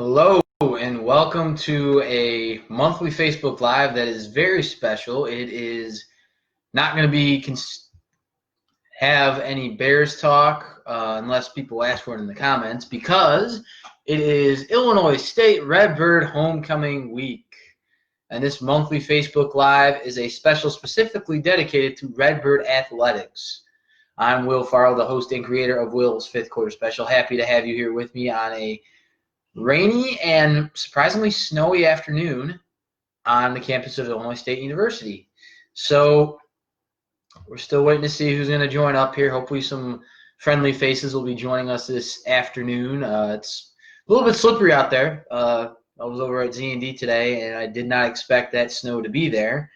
Hello and welcome to a monthly Facebook Live that is very special. It is not going to be have any Bears talk unless people ask for it in the comments because it is Illinois State Redbird Homecoming Week. And this monthly Facebook Live is a special specifically dedicated to Redbird Athletics. I'm Will Farrell, the host and creator of Will's Fifth Quarter Special. Happy to have you here with me on a rainy and surprisingly snowy afternoon on the campus of Illinois State University. So we're still waiting to see who's going to join up here. Hopefully some friendly faces will be joining us this afternoon. It's a little bit slippery out there. I was over at Z&D today, and I did not expect that snow to be there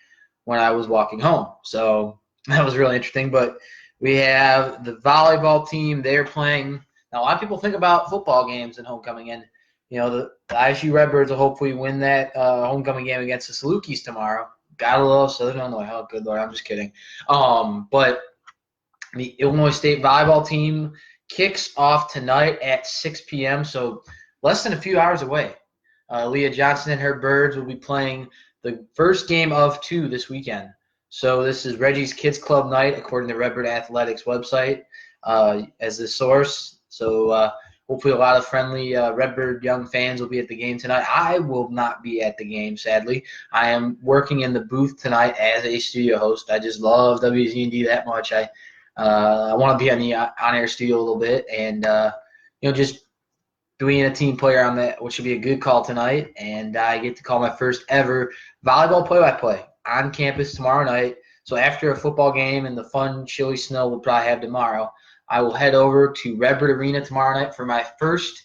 when I was walking home. So that was really interesting. But we have the volleyball team. They're playing. Now, a lot of people think about football games and homecoming, and the ISU Redbirds will hopefully win that homecoming game against the Salukis tomorrow. Gotta love Southern Illinois. Oh, good Lord, I'm just kidding. But the Illinois State volleyball team kicks off tonight at 6 p.m., so less than a few hours away. Leah Johnson and her Birds will be playing the first game of two this weekend. So this is Reggie's Kids Club night, according to Redbird Athletics website, as the source. So hopefully a lot of friendly Redbird young fans will be at the game tonight. I will not be at the game, sadly. I am working in the booth tonight as a studio host. I just love WZND that much. I want to be on the on-air studio a little bit and, just being a team player on that, which should be a good call tonight. And I get to call my first ever volleyball play-by-play on campus tomorrow night. So after a football game and the fun, chilly snow we'll probably have tomorrow, I will head over to Redbird Arena tomorrow night for my first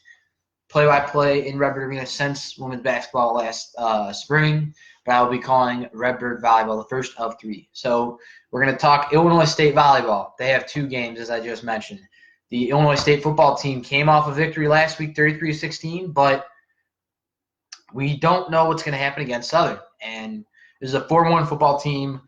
play-by-play in Redbird Arena since women's basketball last spring. But I will be calling Redbird Volleyball the first of three. So we're going to talk Illinois State Volleyball. They have two games, as I just mentioned. The Illinois State football team came off a victory last week, 33-16, but we don't know what's going to happen against Southern. And this is a 4-1 football team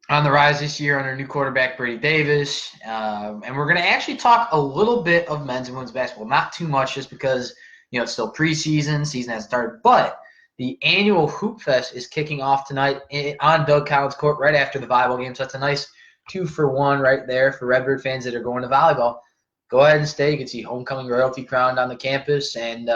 on the rise this year under new quarterback Brady Davis. And we're going to actually talk a little bit of men's and women's basketball. Not too much just because, it's still preseason. Season hasn't started. But the annual Hoop Fest is kicking off tonight on Doug Collins Court right after the volleyball game. So that's a nice 2-for-1 right there for Redbird fans that are going to volleyball. Go ahead and stay. You can see homecoming royalty crowned on the campus. And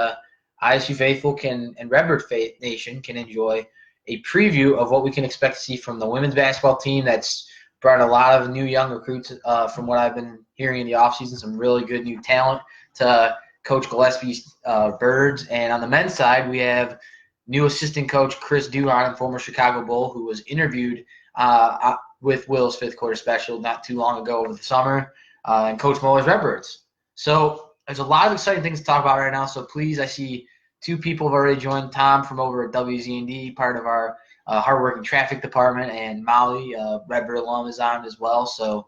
ISU faithful and Redbird Nation can enjoy a preview of what we can expect to see from the women's basketball team that's brought a lot of new young recruits from what I've been hearing in the offseason, some really good new talent to Coach Gillespie's Birds. And on the men's side, we have new assistant coach Chris Duhon, former Chicago Bull, who was interviewed with Will's Fifth Quarter Special not too long ago over the summer, and Coach Muller's Redbirds. So there's a lot of exciting things to talk about right now, so please, I see two people have already joined. Tom from over at WZND, part of our hardworking traffic department, and Molly, Redbird alum, is on as well. So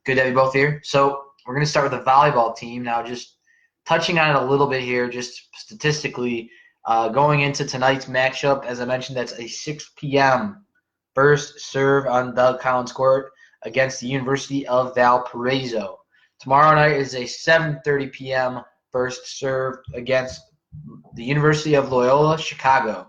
good to have you both here. So we're going to start with the volleyball team. Now just touching on it a little bit here, just statistically, going into tonight's matchup, as I mentioned, that's a 6 p.m. first serve on Doug Collins Court against the University of Valparaiso. Tomorrow night is a 7:30 p.m. first serve against the University of Loyola Chicago.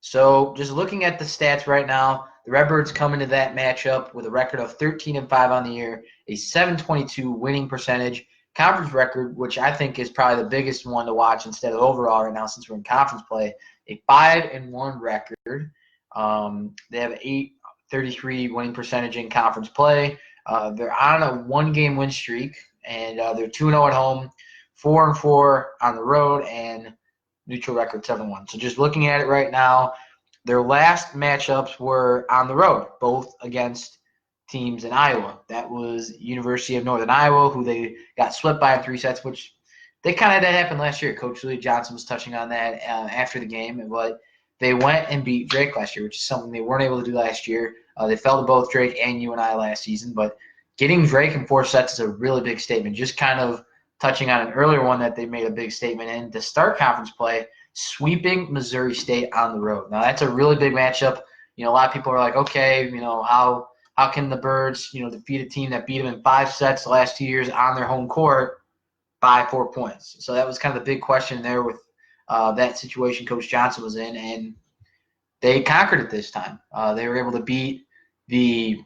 So just looking at the stats right now, the Redbirds come into that matchup with a record of 13-5 on the year, a 722 winning percentage, conference record, which I think is probably the biggest one to watch instead of overall right now since we're in conference play, a 5-1 record. They have 833 winning percentage in conference play. They're on a one-game win streak, and they're 2-0 at home, 4-4 on the road, and neutral record 7-1. So just looking at it right now, their last matchups were on the road, both against teams in Iowa. That was University of Northern Iowa, who they got swept by in 3 sets, which they kind of had that happen last year. Coach Leah Johnson was touching on that after the game, but they went and beat Drake last year, which is something they weren't able to do last year. They fell to both Drake and UNI last season, but getting Drake in 4 sets is a really big statement. Just kind of touching on an earlier one that they made a big statement in, to start conference play, sweeping Missouri State on the road. Now, that's a really big matchup. A lot of people are like, okay, how can the Birds, defeat a team that beat them in 5 sets the last 2 years on their home court? by 4 points. So that was kind of the big question there with that situation Coach Johnson was in, and they conquered it this time. They were able to beat the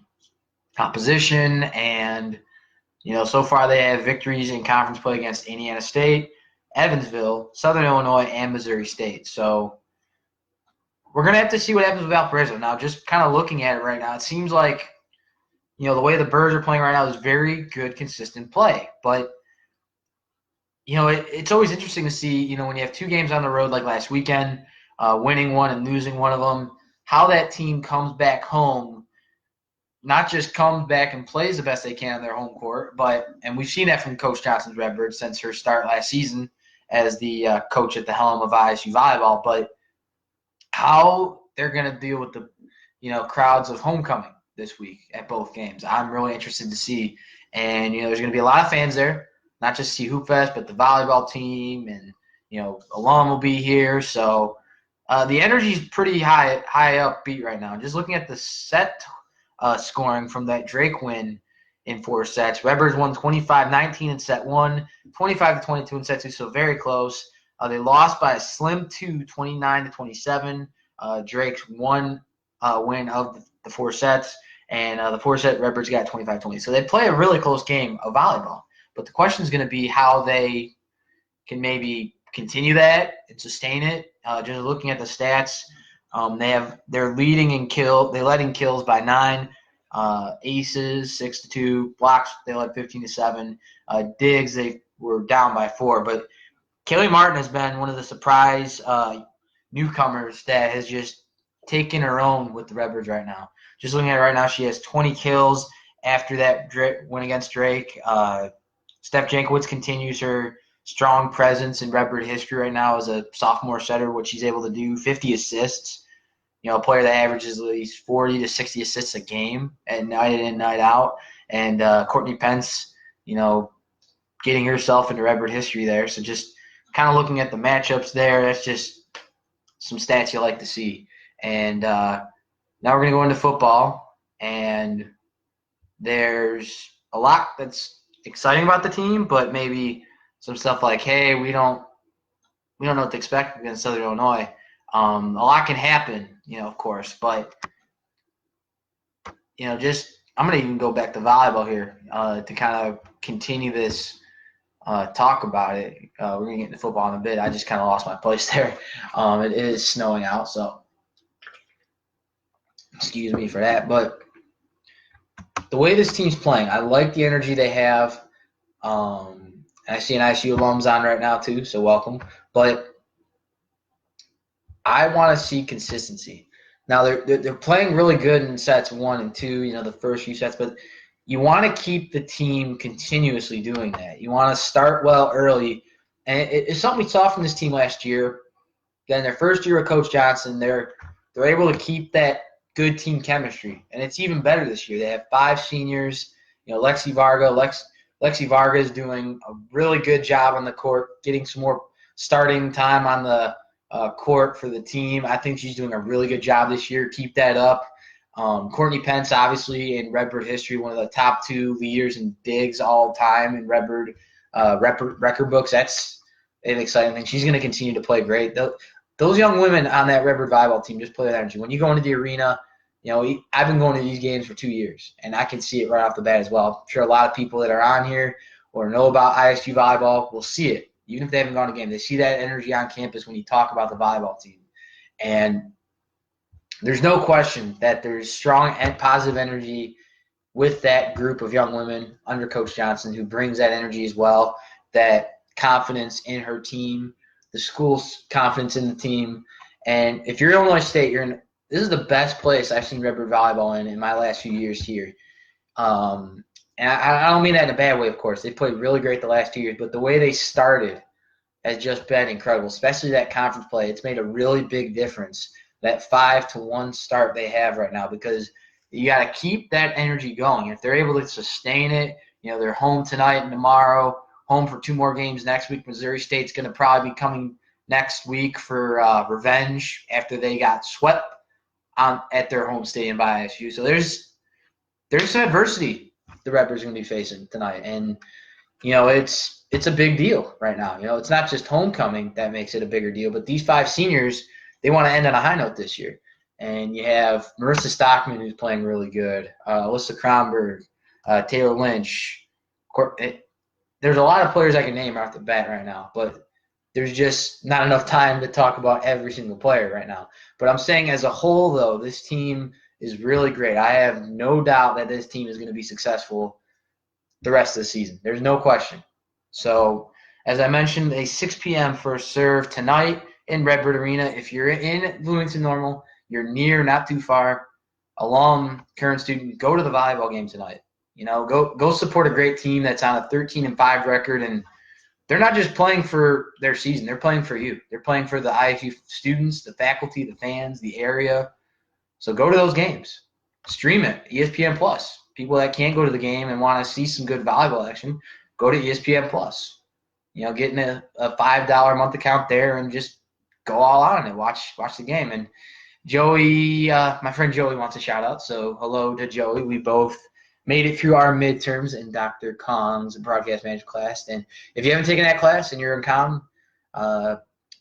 opposition, and so far they have victories in conference play against Indiana State, Evansville, Southern Illinois, and Missouri State. So we're going to have to see what happens with Valparaiso. Now, just kind of looking at it right now, it seems like, the way the Birds are playing right now is very good, consistent play. But, it's always interesting to see, when you have 2 games on the road like last weekend, winning one and losing one of them, how that team comes back home, not just comes back and plays the best they can on their home court, and we've seen that from Coach Johnson's Redbirds since her start last season as the coach at the helm of ISU volleyball, but how they're going to deal with the, crowds of homecoming this week at both games. I'm really interested to see. And, there's going to be a lot of fans there, not just see Hoop Fest, but the volleyball team and, alum will be here. So the energy is pretty high upbeat right now. Just looking at the set scoring from that Drake win in 4 sets. Redbirds won 25-19 in set 1, 25-22 in set 2, so very close. They lost by a slim 2, 29-27. Drake's one win of the 4 sets, and the 4-set Redbirds got 25-20. So they play a really close game of volleyball. But the question is going to be how they can maybe continue that and sustain it. Just looking at the stats, they're leading in they led in kills by 9, aces 6-2, blocks they led 15-7, digs they were down by 4. But Kaylee Martin has been one of the surprise newcomers that has just taken her own with the Redbirds right now. Just looking at it right now, she has 20 kills after that win against Drake. Steph Jankowicz continues her strong presence in Redbird history right now as a sophomore setter, what she's able to do, 50 assists. A player that averages at least 40 to 60 assists a game at night in and night out. And Courtney Pence, getting herself into Redbird history there. So just kind of looking at the matchups there, that's just some stats you like to see. And now we're going to go into football, and there's a lot that's exciting about the team, but maybe some stuff like, hey, we don't know what to expect against Southern Illinois. A lot can happen, of course, but just I'm going to even go back to volleyball here to kind of continue this talk about it. We're going to get into football in a bit. I just kind of lost my place there. It is snowing out, so excuse me for that. But the way this team's playing, I like the energy they have. I see an ISU alums on right now too, so welcome. But I want to see consistency. Now they're playing really good in sets 1 and 2, the first few sets, but you want to keep the team continuously doing that. You want to start well early, and it's something we saw from this team last year. Again, their first year with Coach Johnson, they're able to keep that good team chemistry, and it's even better this year. They have 5 seniors. Lexi Varga is doing a really good job on the court, getting some more starting time on the court for the team. I think she's doing a really good job this year. Keep that up. Courtney Pence, obviously, in Redbird history, one of the top 2 leaders in digs all time in Redbird record books. That's an exciting thing. She's going to continue to play great. Those young women on that Redbird volleyball team just play with energy. When you go into the arena, I've been going to these games for 2 years, and I can see it right off the bat as well. I'm sure a lot of people that are on here or know about ISU volleyball will see it. Even if they haven't gone to a game, they see that energy on campus when you talk about the volleyball team. And there's no question that there's strong and positive energy with that group of young women under Coach Johnson, who brings that energy as well, that confidence in her team, the school's confidence in the team. And if you're Illinois State, this is the best place I've seen Redbird volleyball in my last few years here. And I don't mean that in a bad way, of course. They played really great the last 2 years, but the way they started has just been incredible, especially that conference play. It's made a really big difference, that 5-1 start they have right now, because you got to keep that energy going. If they're able to sustain it, they're home tonight and tomorrow, home for 2 more games next week. Missouri State's going to probably be coming next week for revenge after they got swept at their home stadium by ISU. So there's some adversity the Redbirds are going to be facing tonight. And, it's a big deal right now. It's not just homecoming that makes it a bigger deal, but these 5 seniors, they want to end on a high note this year. And you have Marissa Stockman, who's playing really good, Alyssa Kronberg, Taylor Lynch. There's a lot of players I can name off the bat right now, but there's just not enough time to talk about every single player right now. But I'm saying as a whole, though, this team is really great. I have no doubt that this team is going to be successful the rest of the season. There's no question. So, as I mentioned, a 6 p.m. first serve tonight in Redbird Arena. If you're in Bloomington Normal, you're near, not too far, alum, current student, go to the volleyball game tonight. Go support a great team that's on a 13-5 record, and they're not just playing for their season. They're playing for you. They're playing for the ISU students, the faculty, the fans, the area. So go to those games. Stream it, ESPN Plus. People that can't go to the game and want to see some good volleyball action, go to ESPN Plus. Getting a $5 a month account there and just go all out on it. Watch the game. And Joey, my friend Joey wants a shout out. So hello to Joey. We both made it through our midterms in Dr. Kong's broadcast management class. And if you haven't taken that class and you're in comm,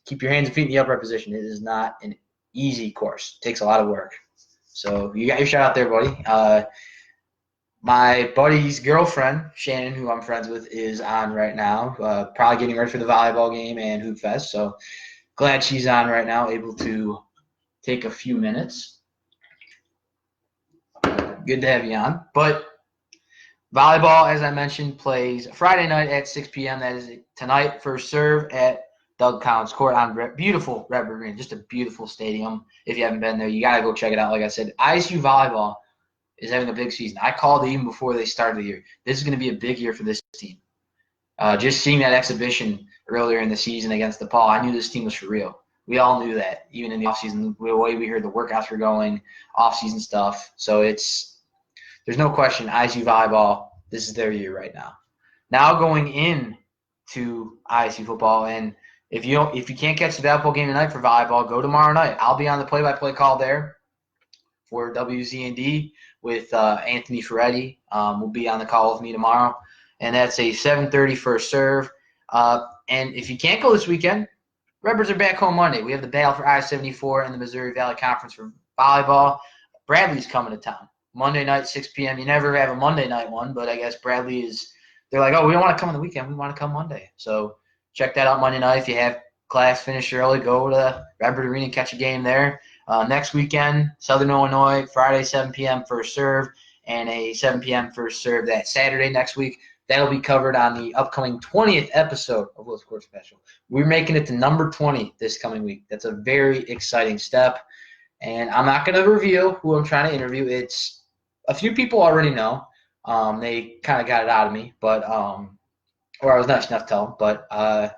keep your hands and feet in the upright position. It is not an easy course. It takes a lot of work. So you got your shout out there, buddy. My buddy's girlfriend, Shannon, who I'm friends with, is on right now, probably getting ready for the volleyball game and Hoop Fest. So glad she's on right now, able to take a few minutes. Good to have you on. But volleyball, as I mentioned, plays Friday night at 6 p.m. That is tonight. First serve at Doug Collins Court on beautiful Redbird Arena. Just a beautiful stadium. If you haven't been there, you got to go check it out. Like I said, ISU volleyball is having a big season. I called it even before they started the year. This is going to be a big year for this team. Just seeing that exhibition earlier in the season against DePaul, I knew this team was for real. We all knew that, even in the offseason, the way we heard the workouts were going, offseason stuff. So there's no question, ISU volleyball, this is their year right now. Now going in to ISU football, and if you can't catch the volleyball game tonight for volleyball, go tomorrow night. I'll be on the play-by-play call there for WZND with Anthony Ferretti. Will be on the call with me tomorrow, and that's a 7:30 first serve. And if you can't go this weekend, Redbirds are back home Monday. We have the battle for I-74 and the Missouri Valley Conference for volleyball. Bradley's coming to town. Monday night, 6 p.m. You never have a Monday night one, but I guess Bradley is – they're like, oh, we don't want to come on the weekend. We want to come Monday. So check that out Monday night. If you have class finished early, go to Redbird Arena and catch a game there. Next weekend, Southern Illinois, Friday, 7 p.m. first serve, and a 7 p.m. first serve that Saturday next week. That'll be covered on the upcoming 20th episode of Will's Court Special. We're making it to number 20 this coming week. That's a very exciting step. And I'm not going to reveal who I'm trying to interview. It's a few people already know. They kind of got it out of me, but or I was nice enough to tell them. But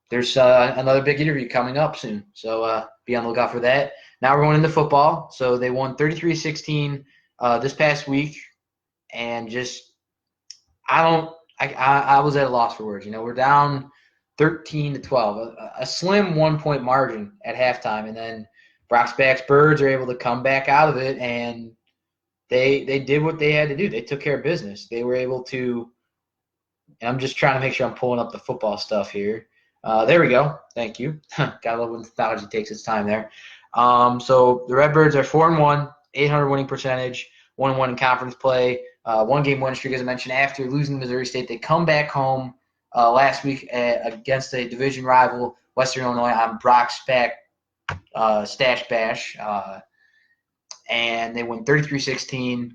there's another big interview coming up soon. So be on the lookout for that. Now we're going into football. So they won 33-16 this past week. And just I was at a loss for words. We're down 13-12, a slim 1-point margin at halftime, and then Brocksback's Birds are able to come back out of it, and they did what they had to do. They took care of business. They were able to. And I'm just trying to make sure I'm pulling up the football stuff here. There we go. Thank you. Gotta love when technology takes its time there. So the Redbirds are 4-1, 800 winning percentage, 1-1 in conference play. One-game win streak, as I mentioned, after losing to Missouri State. They come back home last week against a division rival, Western Illinois, on Brock's back Stash Bash. And they win 33-16.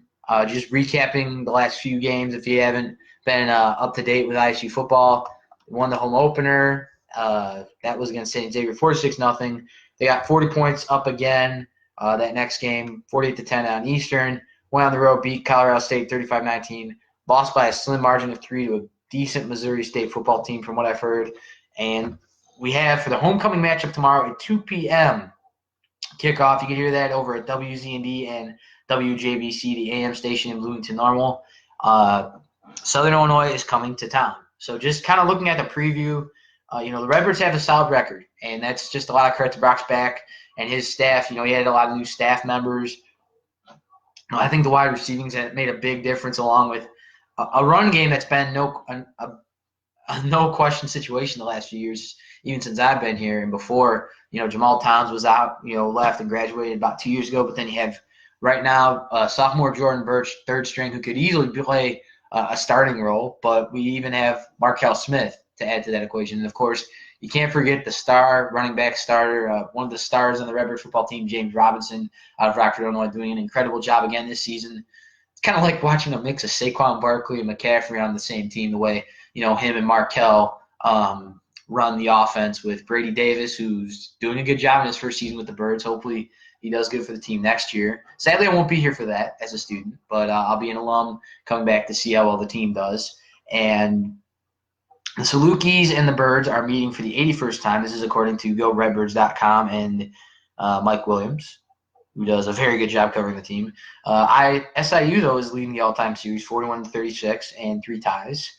Just recapping the last few games, if you haven't been up to date with ISU football, they won the home opener. That was against St. Xavier, 46-0. They got 40 points up again that next game, 48-10 on Eastern. Went on the road, beat Colorado State 35-19, lost by a slim margin of 3 to a decent Missouri State football team from what I've heard. And we have, for the homecoming matchup tomorrow at 2 p.m. kickoff, you can hear that over at WZND and WJBC, the AM station in Bloomington Normal. Southern Illinois is coming to town. So just kind of looking at the preview, the Redbirds have a solid record, and that's just a lot of credit to Brocksback and his staff. He had a lot of new staff members. I think the wide receivings have made a big difference, along with a run game that's been a a no-question situation the last few years, even since I've been here. And before, Jamal Towns was out, left and graduated about 2 years ago. But then you have right now sophomore Jordan Birch, third string, who could easily play a starting role. But we even have Markel Smith to add to that equation. And, of course, you can't forget the star running back starter, one of the stars on the Redbird football team, James Robinson, out of Rockford, Illinois, doing an incredible job again this season. It's kind of like watching a mix of Saquon Barkley and McCaffrey on the same team, the way, him and Markel run the offense with Brady Davis, who's doing a good job in his first season with the Birds. Hopefully he does good for the team next year. Sadly, I won't be here for that as a student, but I'll be an alum coming back to see how well the team does. And the Salukis and the Birds are meeting for the 81st time. This is according to GoRedBirds.com and Mike Williams, who does a very good job covering the team. SIU, though, is leading the all-time series, 41-36, and 3 ties.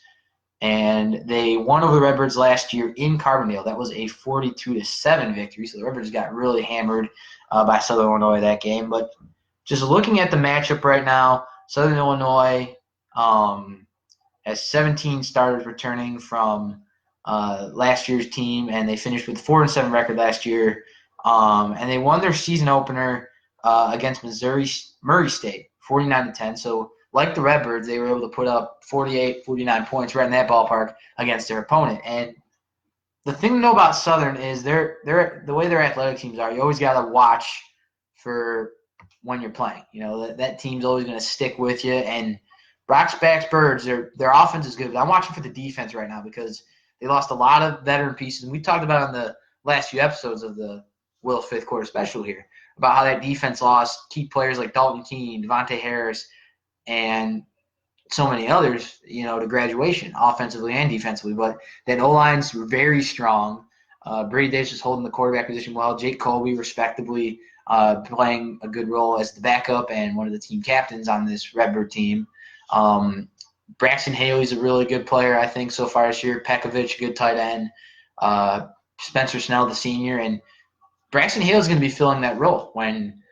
And they won over the Redbirds last year in Carbondale. That was a 42-7 victory. So the Redbirds got really hammered by Southern Illinois that game. But just looking at the matchup right now, Southern Illinois has 17 starters returning from last year's team, and they finished with a 4-7 record last year. And they won their season opener against Murray State, 49-10. So like the Redbirds, they were able to put up 48, 49 points right in that ballpark against their opponent. And the thing to know about Southern is they're the way their athletic teams are, you always got to watch for when you're playing. That team's always going to stick with you. And Brock's Birds, their offense is good, but I'm watching for the defense right now because they lost a lot of veteran pieces. And we talked about on the last few episodes of the Will fifth quarter special here about how that defense lost key players like Dalton Keene, Devontae Harris, and so many others, to graduation, offensively and defensively. But that O-line's very strong. Brady Davis is holding the quarterback position well. Jake Colby, respectably, playing a good role as the backup and one of the team captains on this Redbird team. Braxton Haley's a really good player, I think, so far this year. Pekovic, good tight end. Spencer Snell, the senior. And Braxton Haley's going to be filling that role when,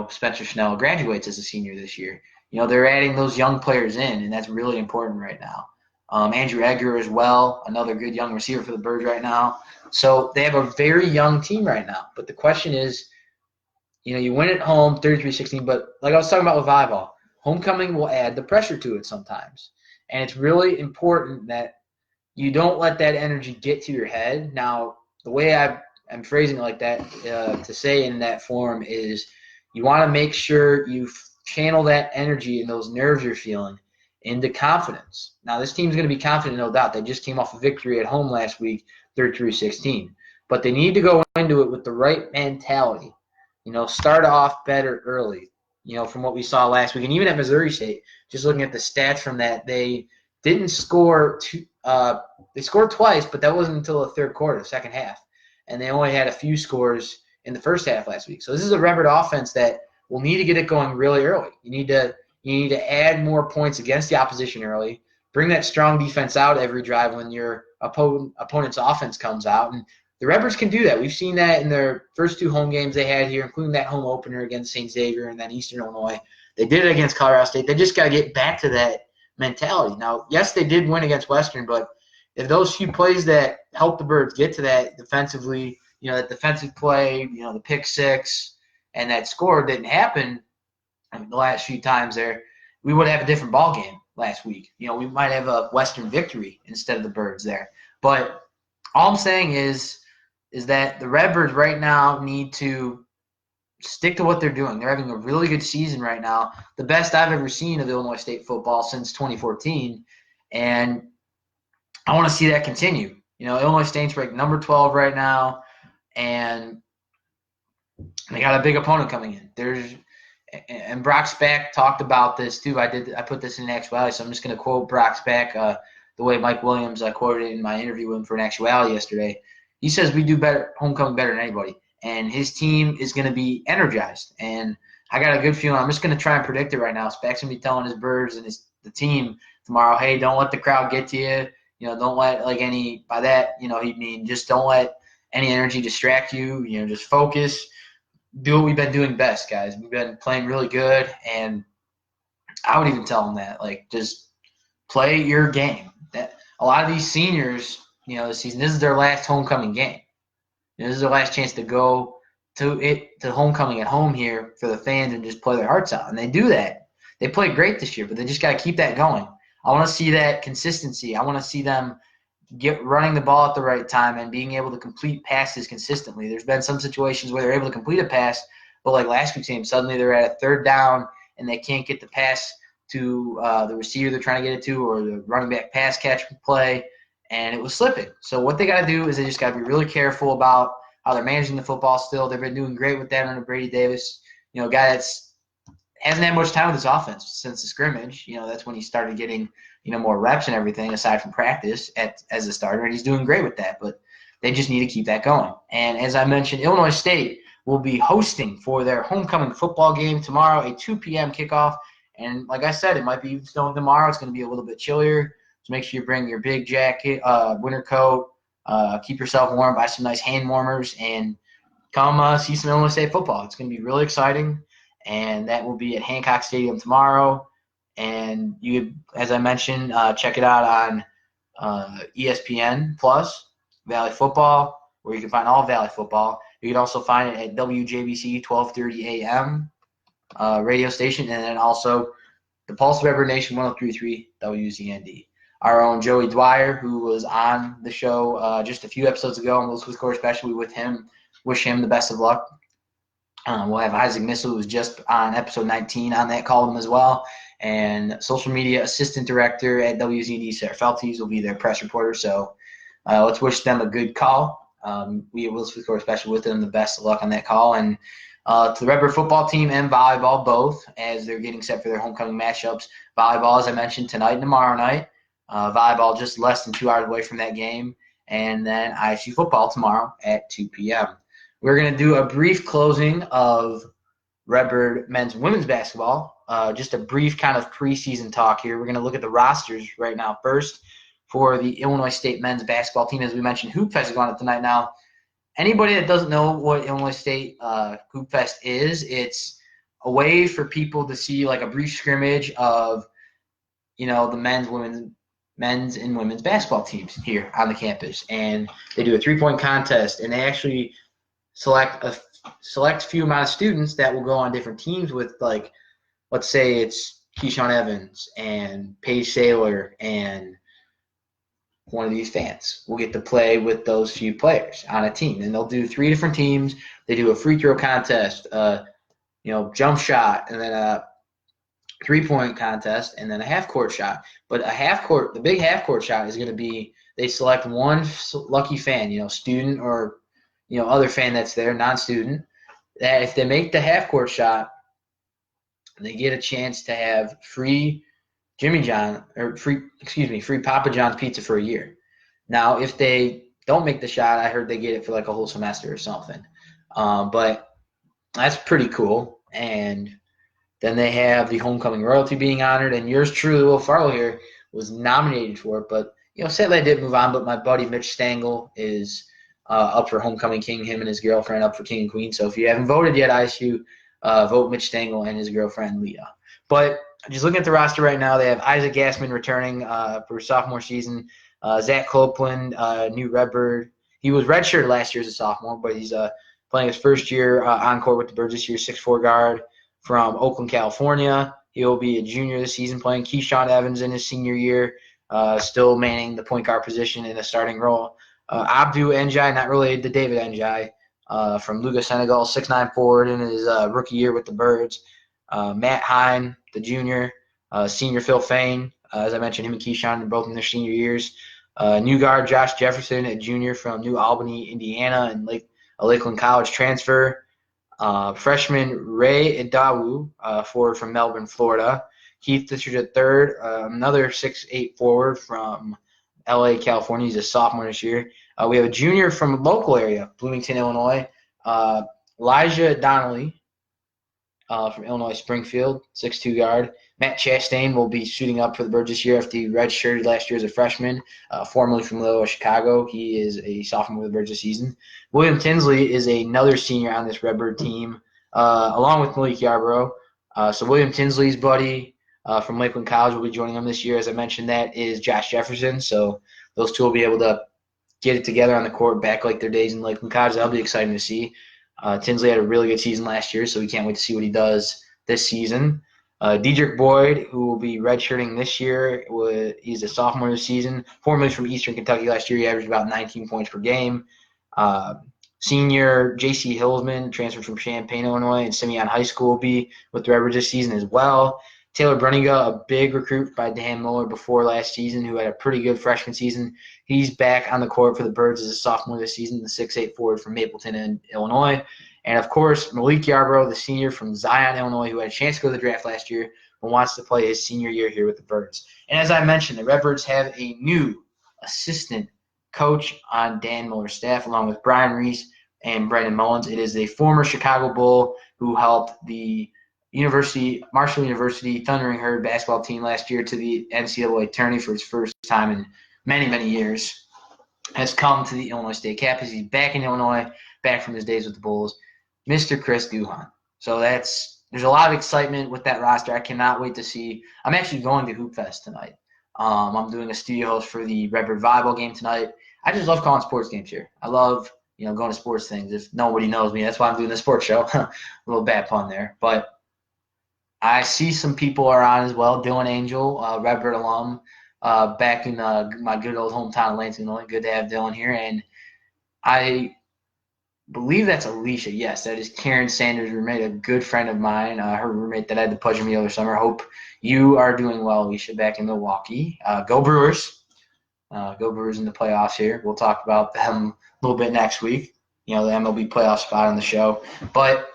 Spencer Snell graduates as a senior this year. They're adding those young players in, and that's really important right now. Andrew Edgar as well, another good young receiver for the Birds right now. So they have a very young team right now. But the question is, you win at home 33-16, but like I was talking about with volleyball, homecoming will add the pressure to it sometimes. And it's really important that you don't let that energy get to your head. Now, the way I'm phrasing it like that to say in that form is you want to make sure you channel that energy and those nerves you're feeling into confidence. Now, this team's going to be confident, no doubt. They just came off a victory at home last week, 33-16. But they need to go into it with the right mentality. Start off better early, from what we saw last week. And even at Missouri State, just looking at the stats from that, they didn't score they scored twice, but that wasn't until the third quarter, the second half. And they only had a few scores in the first half last week. So this is a Redbird offense that will need to get it going really early. You need to add more points against the opposition early. Bring that strong defense out every drive when your opponent's offense comes out. And the Redbirds can do that. We've seen that in their first 2 home games they had here, including that home opener against St. Xavier and then Eastern Illinois. They did it against Colorado State. They just got to get back to that mentality. Now, yes, they did win against Western, but if those few plays that help the Birds get to that defensively, that defensive play, the pick six, and that score didn't happen the last few times there, we would have a different ball game last week. We might have a Western victory instead of the Birds there. But all I'm saying is that the Redbirds right now need to stick to what they're doing. They're having a really good season right now, the best I've ever seen of Illinois State football since 2014, and I want to see that continue. Illinois State's ranked number 12 right now, and they got a big opponent coming in. And Brock Spack talked about this too. I put this in Actuality, so I'm just going to quote Brock Spack the way Mike Williams quoted it in my interview with him for an Actuality yesterday. He says we do better homecoming better than anybody, and his team is going to be energized. And I got a good feeling. I'm just going to try and predict it right now. Spack's going to be telling his Birds and the team tomorrow, hey, don't let the crowd get to you. Don't let by that, he mean just don't let any energy distract you. Just focus. Do what we've been doing best, guys. We've been playing really good, and I would even tell them that, just play your game. That a lot of these seniors, this season, this is their last homecoming game. This is their last chance to go to homecoming at home here for the fans and just play their hearts out. And they do that. They played great this year, but they just got to keep that going. I want to see that consistency. I want to see them running the ball at the right time and being able to complete passes consistently. There's been some situations where they're able to complete a pass, but like last week's game, suddenly they're at a third down and they can't get the pass to the receiver they're trying to get it to, or the running back pass catch play, and it was slipping. So what they got to do is they just got to be really careful about how they're managing the football still. They've been doing great with that under Brady Davis, a guy that's hasn't had much time with his offense since the scrimmage. That's when he started getting more reps and everything aside from practice as a starter, and he's doing great with that. But they just need to keep that going. And as I mentioned, Illinois State will be hosting for their homecoming football game tomorrow, a 2 p.m. kickoff. And like I said, it might be snowing tomorrow. It's going to be a little bit chillier. So make sure you bring your big jacket, winter coat, keep yourself warm, buy some nice hand warmers, and come see some Illinois State football. It's going to be really exciting, and that will be at Hancock Stadium tomorrow. And you, as I mentioned, check it out on ESPN Plus, Valley Football, where you can find all Valley Football. You can also find it at WJBC 1230 AM radio station, and then also the Pulse of Everett Nation 103.3 WZND. Our own Joey Dwyer, who was on the show just a few episodes ago, and we'll score especially with him. Wish him the best of luck. We'll have Isaac Missel, who was just on episode 19 on that column as well. And social media assistant director at WZND, Sarah Feltes, will be their press reporter. So let's wish them a good call. We will score especially with them the best of luck on that call. And to the Redbird football team and volleyball both, as they're getting set for their homecoming matchups. Volleyball, as I mentioned, tonight and tomorrow night. Volleyball just less than 2 hours away from that game. And then ISU football tomorrow at 2 p.m. We're going to do a brief closing of Redbird men's and women's basketball. Just a brief kind of preseason talk here. We're going to look at the rosters right now first for the Illinois State men's basketball team. As we mentioned, Hoop Fest is going on tonight now. Anybody that doesn't know what Illinois State Hoop Fest is, it's a way for people to see like a brief scrimmage of, the men's and women's basketball teams here on the campus. And they do a 3-point contest, and they actually select few amount of students that will go on different teams with, like, let's say it's Keyshawn Evans and Paige Saylor and one of these fans will get to play with those few players on a team. And they'll do 3 different teams. They do a free throw contest, jump shot, and then a 3-point contest, and then a half-court shot. But the big half-court shot is going to be they select one lucky fan, student or, other fan that's there, non-student, that if they make the half-court shot, they get a chance to have free Papa John's pizza for a year. Now, if they don't make the shot, I heard they get it for like a whole semester or something. But that's pretty cool. And then they have the homecoming royalty being honored, and yours truly, Will Farlow here, was nominated for it. But, sadly I did move on, but my buddy Mitch Stengel is up for homecoming king, him and his girlfriend up for king and queen. So if you haven't voted yet, ISU, vote Mitch Stengel and his girlfriend Leah. But just looking at the roster right now, they have Isaac Gassman returning for sophomore season. Zach Copeland, new Redbird. He was redshirted last year as a sophomore, but he's playing his first year on court with the Birds this year, 6'4" guard from Oakland, California. He'll be a junior this season playing. Keyshawn Evans in his senior year, still manning the point guard position in a starting role. Abdou Njai, not related to David Njai, from Louga, Senegal, 6'9" forward in his rookie year with the Birds. Matt Hine, the junior, senior Phil Fain, as I mentioned, him and Keyshawn are both in their senior years. New guard Josh Jefferson, a junior from New Albany, Indiana, and Lakeland College transfer. Freshman Ray Idawu, forward from Melbourne, Florida. Keith Richard III, another 6'8" forward from LA, California. He's a sophomore this year. We have a junior from a local area, Bloomington, Illinois. Elijah Donnelly from Illinois Springfield, 6'2" guard. Matt Chastain will be suiting up for the Birds this year after he redshirted last year as a freshman, formerly from Loyola Chicago. He is a sophomore with the Birds this season. William Tinsley is another senior on this Redbird team, along with Malik Yarbrough. So William Tinsley's buddy, from Lakeland College will be joining them this year. As I mentioned, that is Josh Jefferson. So those two will be able to get it together on the court back like their days in Lakeland College. That'll be exciting to see. Tinsley had a really good season last year, so we can't wait to see what he does this season. Dedrick Boyd, who will be redshirting this year, he's a sophomore this season. Formerly from Eastern Kentucky last year, he averaged about 19 points per game. Senior J.C. Hillsman, transferred from Champaign, Illinois, and Simeon High School, will be with the Redbirds this season as well. Taylor Bruniga, a big recruit by Dan Muller before last season, who had a pretty good freshman season. He's back on the court for the Birds as a sophomore this season, the 6'8" forward from Mapleton in Illinois. And, of course, Malik Yarbrough, the senior from Zion, Illinois, who had a chance to go to the draft last year but wants to play his senior year here with the Birds. And as I mentioned, the Redbirds have a new assistant coach on Dan Muller's staff, along with Brian Reese and Brendan Mullins. It is a former Chicago Bull who helped the Marshall University Thundering Herd basketball team last year to the NCAA tourney for his first time in many, many years. Has come to the Illinois State campus. He's back in Illinois, back from his days with the Bulls, Mr. Chris Duhon. So there's a lot of excitement with that roster. I cannot wait to see. I'm actually going to Hoop Fest tonight. I'm doing a studio host for the Redbird Volleyball game tonight. I just love calling sports games here. I love going to sports things. If nobody knows me, that's why I'm doing the sports show. A little bad pun there, but I see some people are on as well. Dylan Angel, Redbird alum, back in my good old hometown of Lansing, Illinois. Good to have Dylan here. And I believe that's Alicia. Yes, that is Karen Sanders' roommate, a good friend of mine, her roommate that I had the pleasure of meeting over summer. Hope you are doing well, Alicia, back in Milwaukee. Go Brewers. Go Brewers in the playoffs here. We'll talk about them a little bit next week, the MLB playoff spot on the show. But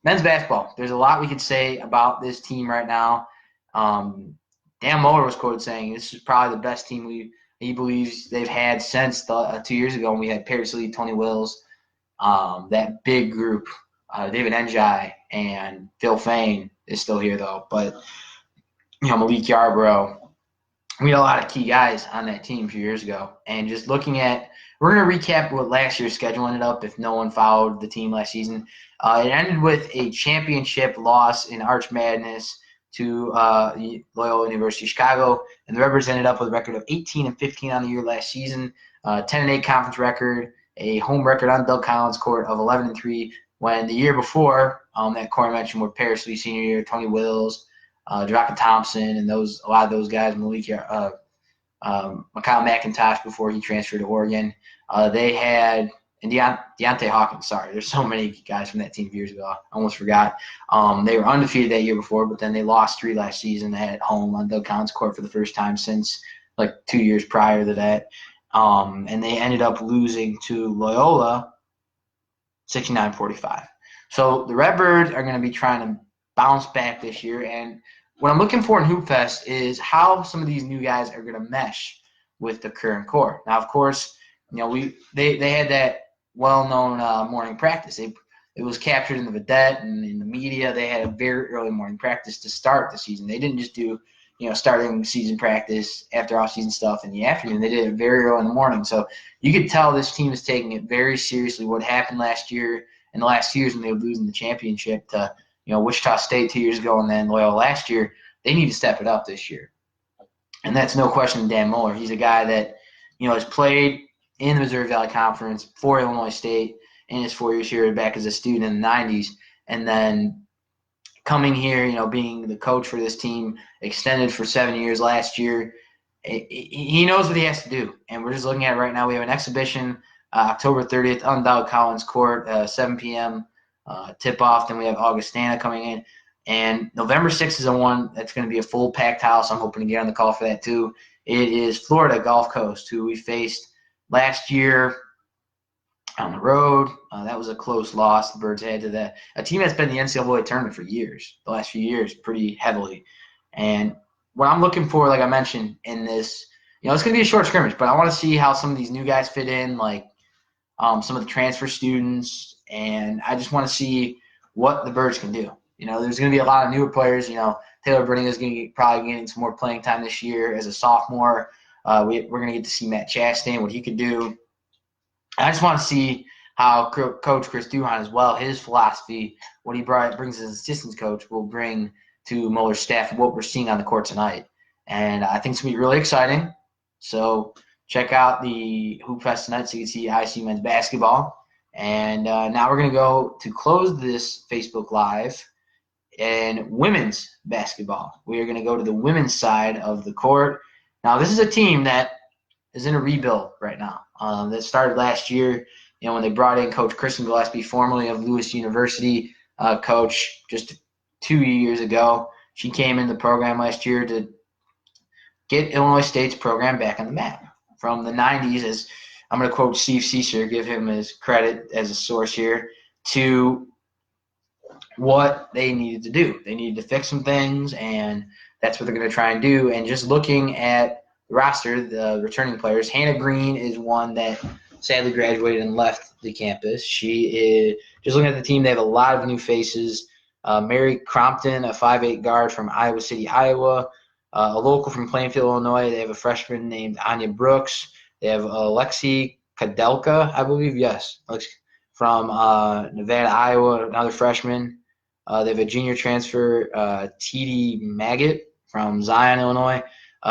men's basketball, there's a lot we could say about this team right now. Dan Muller was quoted saying this is probably the best team he believes they've had since 2 years ago when we had Paris Lee, Tony Wills, that big group. David Njai and Phil Fain is still here, though. But, Malik Yarbrough, we had a lot of key guys on that team a few years ago. And just looking at – we're going to recap what last year's schedule ended up if no one followed the team last season. It ended with a championship loss in Arch Madness to Loyola University Chicago, and the Redbirds ended up with a record of 18-15 on the year last season, 10-8 conference record, a home record on Doug Collins' court of 11-3. When the year before, that court I mentioned were Paris Lee senior year, Tony Wills, Draka Thompson, and a lot of those guys, Mikhail McIntosh before he transferred to Oregon. They had and Deontay Hawkins, sorry. There's so many guys from that team years ago. I almost forgot. They were undefeated that year before, but then they lost 3 last season. They had home on Doug Collins' court for the first time since 2 years prior to that. And they ended up losing to Loyola 69-45. So the Redbirds are going to be trying to bounce back this year. And what I'm looking for in Hoop Fest is how some of these new guys are going to mesh with the current core. Now, of course, they had that well-known morning practice. It was captured in the Vedette and in the media. They had a very early morning practice to start the season. They didn't just do, starting season practice after off-season stuff in the afternoon. They did it very early in the morning. So you could tell this team is taking it very seriously. What happened last year and the last 2 years when they were losing the championship to, Wichita State 2 years ago and then Loyola last year, they need to step it up this year. And that's no question Dan Muller. He's a guy that, has played in the Missouri Valley Conference for Illinois State in his 4 years here back as a student in the 90s. And then coming here, being the coach for this team, extended for 7 years last year, he knows what he has to do. And we're just looking at it right now. We have an exhibition October 30th on Doug Collins' court, 7 p.m. Tip-off. Then we have Augustana coming in. And November 6th is the one that's going to be a full packed house. I'm hoping to get on the call for that too. It is Florida Gulf Coast, who we faced last year on the road. That was a close loss the Birds had to a team that's been in the NCAA tournament for years, the last few years, pretty heavily. And what I'm looking for, like I mentioned in this, it's going to be a short scrimmage, but I want to see how some of these new guys fit in, some of the transfer students, and I just want to see what the Birds can do. There's going to be a lot of newer players. Taylor Bruniga is going to probably getting some more playing time this year as a sophomore. We're going to get to see Matt Chastain, what he could do. I just want to see how Coach Chris Duhon as well, his philosophy, what he brings as assistant coach, will bring to Muller's staff and what we're seeing on the court tonight. And I think it's going to be really exciting. So check out the Hoop Fest tonight so you can see ISU men's basketball. And now we're going to go to close this Facebook Live and women's basketball. We are going to go to the women's side of the court. Now, this is a team that is in a rebuild right now. That started last year, when they brought in Coach Kristen Gillespie, formerly of Lewis University, coach just 2 years ago. She came in the program last year to get Illinois State's program back on the map. From the 90s, as I'm going to quote Steve Cesar, give him his credit as a source here, to what they needed to do. They needed to fix some things, and that's what they're going to try and do. And just looking at the roster, the returning players, Hannah Green is one that sadly graduated and left the campus. She is, just looking at the team, they have a lot of new faces. Mary Crompton, a 5'8" guard from Iowa City, Iowa. A local from Plainfield, Illinois. They have a freshman named Anya Brooks. They have Alexi Kadelka, I believe. Yes, from Nevada, Iowa, another freshman. They have a junior transfer, T.D. Maggot from Zion, Illinois.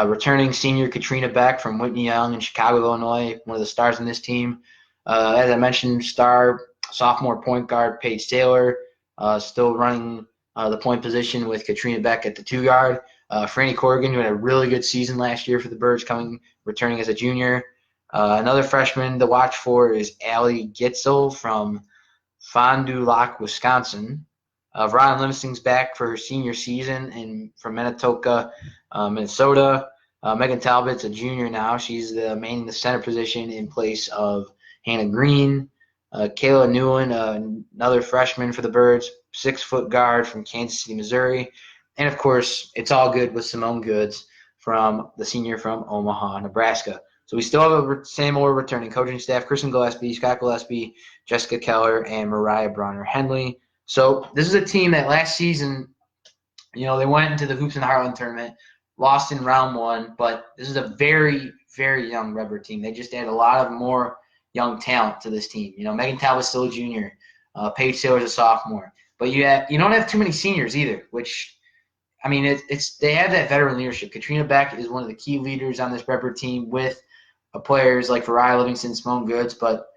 Returning senior Katrina Beck from Whitney Young in Chicago, Illinois, one of the stars in this team. As I mentioned, star sophomore point guard Paige Taylor, still running the point position with Katrina Beck at the 2 guard. Franny Corrigan, who had a really good season last year for the Birds, returning as a junior. Another freshman to watch for is Allie Gitzel from Fond du Lac, Wisconsin. Ryan Livingston's back for her senior season from Manitoka, Minnesota. Megan Talbot's a junior now. She's mainly the center position in place of Hannah Green. Kayla Newland, another freshman for the Birds, 6-foot guard from Kansas City, Missouri. And, of course, it's all good with Simone Goods, from the senior from Omaha, Nebraska. So we still have the same old returning coaching staff: Kristen Gillespie, Scott Gillespie, Jessica Keller, and Mariah Bronner-Henley. So this is a team that last season, they went into the Hoops in Heartland tournament, lost in round 1, but this is a very, very young Redbird team. They just add a lot of more young talent to this team. Megan Talbot's still a junior. Paige Taylor's a sophomore. But you don't have too many seniors either, which – they have that veteran leadership. Katrina Beck is one of the key leaders on this Redbird team with players like Mariah Livingston, Simone Goods. But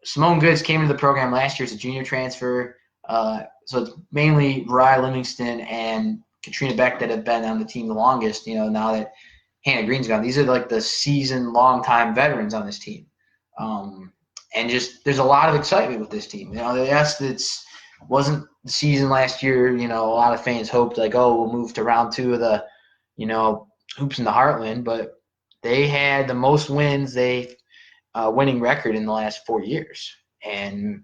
Simone Goods came into the program last year as a junior transfer. So it's mainly Mariah Livingston and Katrina Beck that have been on the team the longest, now that Hannah Green's gone. These are like the seasoned, long-time veterans on this team. And just there's a lot of excitement with this team. Yes, wasn't the season last year, a lot of fans hoped we'll move to round 2 of the, Hoops in the Heartland, but they had the most wins, winning record in the last 4 years. And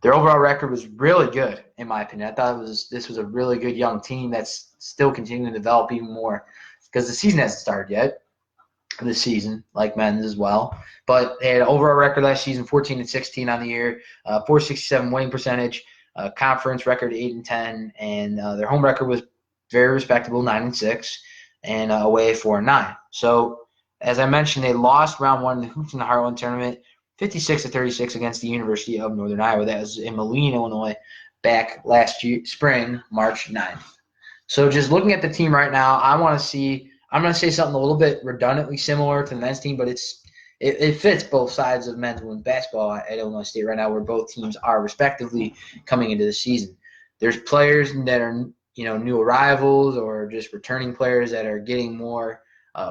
their overall record was really good, in my opinion. I thought this was a really good young team that's still continuing to develop even more, because the season hasn't started yet, this season, like men's as well. But they had an overall record last season, 14-16 on the year, .467 winning percentage. Conference record 8-10, and their home record was very respectable, 9-6, and away 4-9. So, as I mentioned, they lost round 1 in the Hoops in the Heartland tournament, 56-36 against the University of Northern Iowa. That was in Moline, Illinois, back last spring, March 9th. So, just looking at the team right now, I'm going to say something a little bit redundantly similar to the men's team, but it fits both sides of men's and women's basketball at Illinois State right now, where both teams are respectively coming into the season. There's players that are, new arrivals, or just returning players that are getting more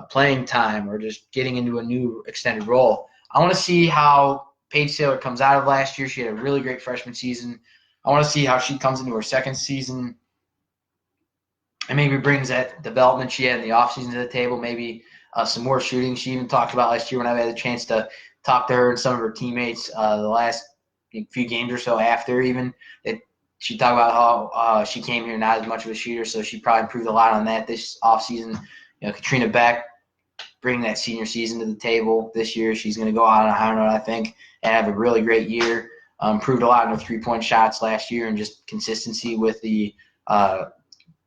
playing time, or just getting into a new extended role. I want to see how Paige Taylor comes out of last year. She had a really great freshman season. I want to see how she comes into her second season and maybe brings that development she had in the offseason to the table, maybe some more shooting. She even talked about last year when I had a chance to talk to her and some of her teammates the last few games or so after even. She talked about how she came here not as much of a shooter, so she probably improved a lot on that this offseason. Katrina Beck bringing that senior season to the table this year. She's going to go out on a high note, I think, and have a really great year. Improved a lot in her three-point shots last year, and just consistency with the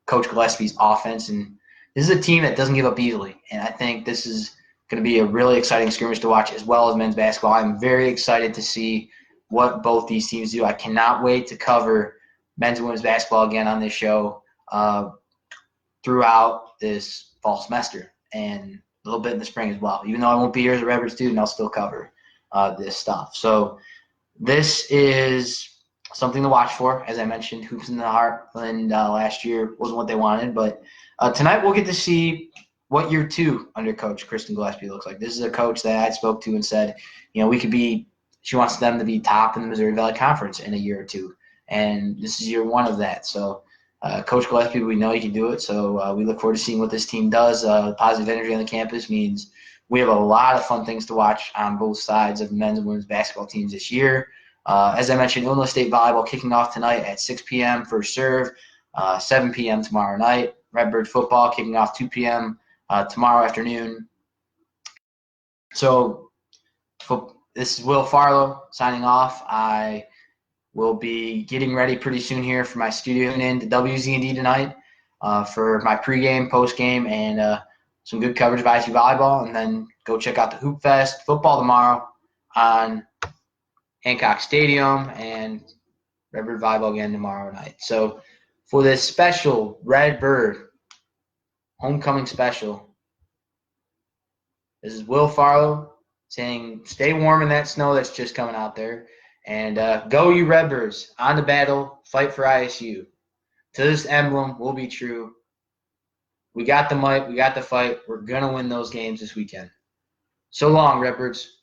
Coach Gillespie's offense. And this is a team that doesn't give up easily, and I think this is going to be a really exciting scrimmage to watch, as well as men's basketball. I'm very excited to see what both these teams do. I cannot wait to cover men's and women's basketball again on this show. throughout this fall semester and a little bit in the spring as well. Even though I won't be here as a Redbird student, I'll still cover this stuff. So this is something to watch for. As I mentioned, Hoops in the Heartland last year wasn't what they wanted, but tonight we'll get to see what year 2 under Coach Kristen Gillespie looks like. This is a coach that I spoke to and said, we could be – she wants them to be top in the Missouri Valley Conference in a year or two, and this is year 1 of that. So Coach Gillespie, we know he can do it, so we look forward to seeing what this team does. Positive energy on the campus means we have a lot of fun things to watch on both sides of the men's and women's basketball teams this year. As I mentioned, Illinois State volleyball kicking off tonight at 6 p.m. first serve, 7 p.m. tomorrow night. Redbird football kicking off 2 p.m. Tomorrow afternoon. So this is Will Farlow signing off. I will be getting ready pretty soon here for my studio in to WZND tonight for my pregame, postgame, and some good coverage of ISU volleyball, and then go check out the Hoop Fest football tomorrow on Hancock Stadium, and Redbird volleyball again tomorrow night. So for this special Redbird homecoming special, this is Will Farlow saying stay warm in that snow that's just coming out there, and go you Redbirds, on the battle, fight for ISU. To this emblem will be true. We got the might, we got the fight. We're going to win those games this weekend. So long, Redbirds.